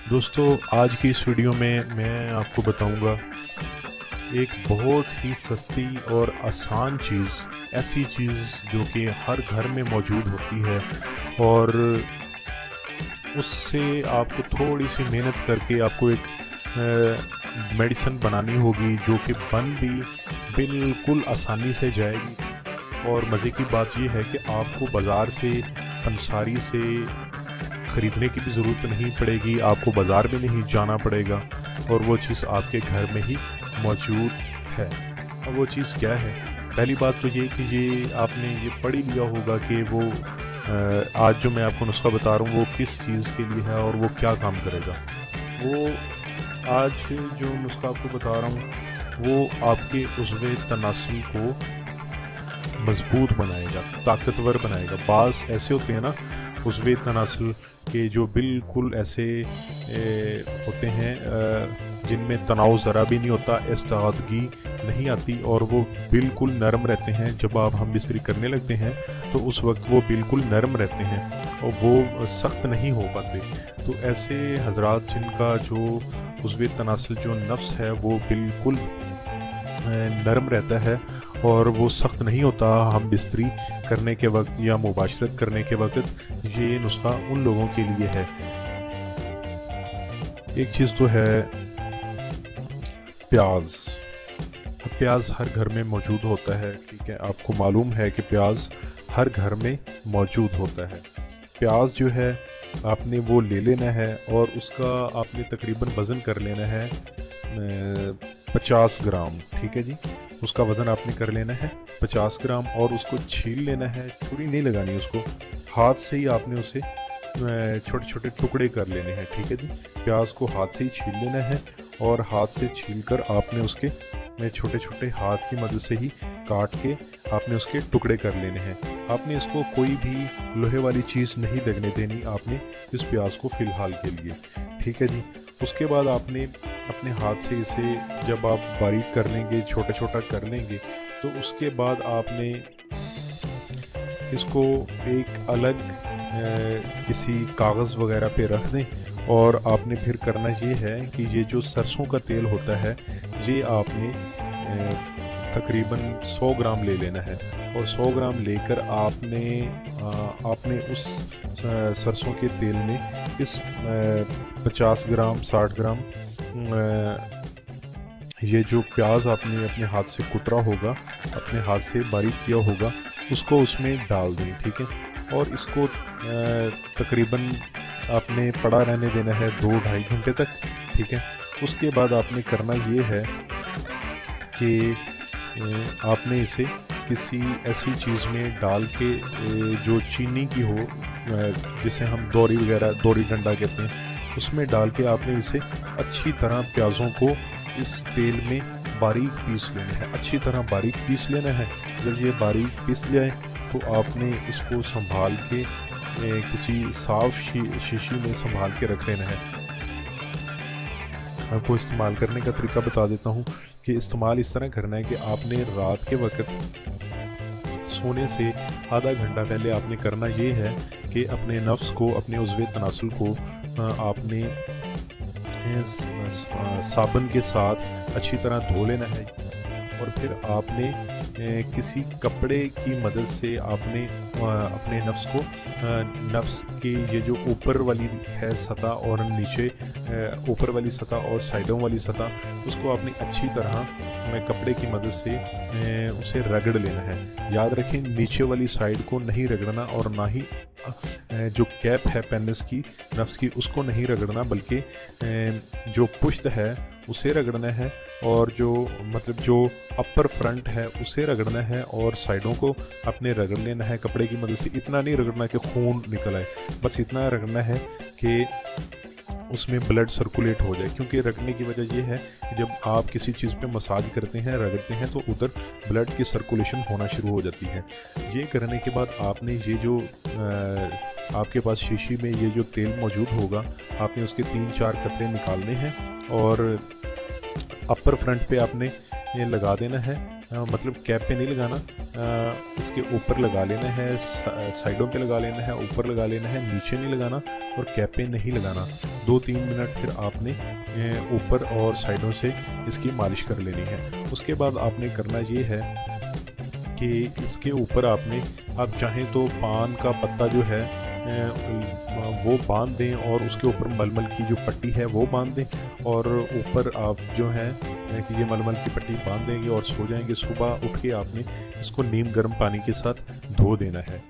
दोस्तों, आज की इस वीडियो में मैं आपको बताऊंगा एक बहुत ही सस्ती और आसान चीज़, ऐसी चीज़ जो कि हर घर में मौजूद होती है और उससे आपको थोड़ी सी मेहनत करके आपको एक मेडिसिन बनानी होगी जो कि बन भी बिल्कुल आसानी से जाएगी। और मज़े की बात यह है कि आपको बाज़ार से, पंसारी से ख़रीदने की भी ज़रूरत नहीं पड़ेगी, आपको बाज़ार में नहीं जाना पड़ेगा और वो चीज़ आपके घर में ही मौजूद है। अब वो चीज़ क्या है? पहली बात तो ये कि ये आपने ये पढ़ ही लिया होगा कि वो आज जो मैं आपको नुस्खा बता रहा हूँ वो किस चीज़ के लिए है और वो क्या काम करेगा। वो आज जो नुस्खा आपको बता रहा हूँ वो आपके उज़्वे तनासुल को मज़बूत बनाएगा, ताकतवर बनाएगा। बाज़ ऐसे होते हैं ना उज़्वे तनासुल के जो बिल्कुल ऐसे होते हैं जिनमें तनाव ज़रा भी नहीं होता, इस्तादगी नहीं आती और वो बिल्कुल नरम रहते हैं। जब आप हम बिस्तरी करने लगते हैं तो उस वक्त वो बिल्कुल नरम रहते हैं और वो सख्त नहीं हो पाते। तो ऐसे हजरात जिनका जो उज़्वे तनासुल जो नफ्स है वो बिल्कुल नरम रहता है और वो सख्त नहीं होता हम बिस्तरी करने के वक्त या मुबाशरत करने के वक्त, ये नुस्खा उन लोगों के लिए है। एक चीज़ तो है प्याज। प्याज हर घर में मौजूद होता है, ठीक है, आपको मालूम है कि प्याज हर घर में मौजूद होता है। प्याज जो है आपने वो ले लेना है और उसका आपने तकरीबन वज़न कर लेना है 50 ग्राम, ठीक है जी। उसका वज़न आपने कर लेना है 50 ग्राम और उसको छील लेना है, छुरी नहीं लगानी उसको, हाथ से ही आपने उसे छोटे छोटे टुकड़े कर लेने हैं, ठीक है जी। प्याज को हाथ से ही छील लेना है और हाथ से छील कर आपने उसके छोटे छोटे हाथ की मदद से ही काट के आपने उसके टुकड़े कर लेने हैं। आपने इसको कोई भी लोहे वाली चीज़ नहीं लगने देनी आपने इस प्याज को फ़िलहाल के लिए, ठीक है जी। उसके बाद आपने अपने हाथ से इसे जब आप बारीक कर लेंगे, छोटा छोटा कर लेंगे, तो उसके बाद आपने इसको एक अलग किसी कागज़ वगैरह पे रख दें और आपने फिर करना ये है कि ये जो सरसों का तेल होता है ये आपने तकरीबन 100 ग्राम ले लेना है और 100 ग्राम लेकर आपने उस सरसों के तेल में इस 50 ग्राम 60 ग्राम ये जो प्याज आपने अपने हाथ से कुतरा होगा, अपने हाथ से बारीक किया होगा, उसको उसमें डाल दें, ठीक है। और इसको तकरीबन आपने पड़ा रहने देना है 2-2.5 घंटे तक, ठीक है। उसके बाद आपने करना ये है कि आपने इसे किसी ऐसी चीज़ में डाल के जो चीनी की हो, जिसे हम दोरी वगैरह, दोरी डंडा कहते हैं, उसमें डाल के आपने इसे अच्छी तरह प्याज़ों को इस तेल में बारीक पीस लेना है, अच्छी तरह बारीक पीस लेना है। जब ये बारीक पीस जाए तो आपने इसको संभाल के किसी साफ शीशी में संभाल के रख लेना है। आपको इस्तेमाल करने का तरीका बता देता हूँ कि इस्तेमाल इस तरह करना है कि आपने रात के वक्त सोने से आधा घंटा पहले आपने करना ये है कि अपने नफ्स को, अपने उज़्वे तनासुल को आपने साबुन के साथ अच्छी तरह धो लेना है और फिर आपने किसी कपड़े की मदद से आपने अपने नफ्स की ये जो ऊपर वाली है सतह और नीचे ऊपर वाली सतह और साइडों वाली सतह, उसको आपने अच्छी तरह कपड़े की मदद से उसे रगड़ लेना है। याद रखें, नीचे वाली साइड को नहीं रगड़ना और ना ही जो कैप है पेनिस की, नफ्स की, उसको नहीं रगड़ना, बल्कि जो पुश्त है उसे रगड़ना है और जो अपर फ्रंट है उसे रगड़ना है और साइडों को अपने रगड़ लेना है कपड़े की मदद से। इतना नहीं रगड़ना कि खून निकल आए, बस इतना रगड़ना है कि उसमें ब्लड सर्कुलेट हो जाए, क्योंकि रगड़ने की वजह यह है कि जब आप किसी चीज़ पे मसाज करते हैं, रगड़ते हैं, तो उधर ब्लड की सर्कुलेशन होना शुरू हो जाती है। ये करने के बाद आपने ये जो आपके पास शीशी में ये जो तेल मौजूद होगा, आपने उसके 3-4 कतरे निकालने हैं और अपर फ्रंट पे आपने ये लगा देना है मतलब कैप पे नहीं लगाना, इसके ऊपर लगा लेना है, साइडों पे लगा लेना है, ऊपर लगा लेना है, नीचे नहीं लगाना और कैप पे नहीं लगाना। 2-3 मिनट फिर आपने ऊपर और साइडों से इसकी मालिश कर लेनी है। उसके बाद आपने करना ये है कि इसके ऊपर आपने, आप चाहें तो पान का पत्ता जो है वो बांध दें और उसके ऊपर मलमल की जो पट्टी है वो बांध दें, और ऊपर आप जो है कि ये मलमल की पट्टी बांध देंगे और सो जाएंगे। सुबह उठ के आपने इसको नीम गर्म पानी के साथ धो देना है।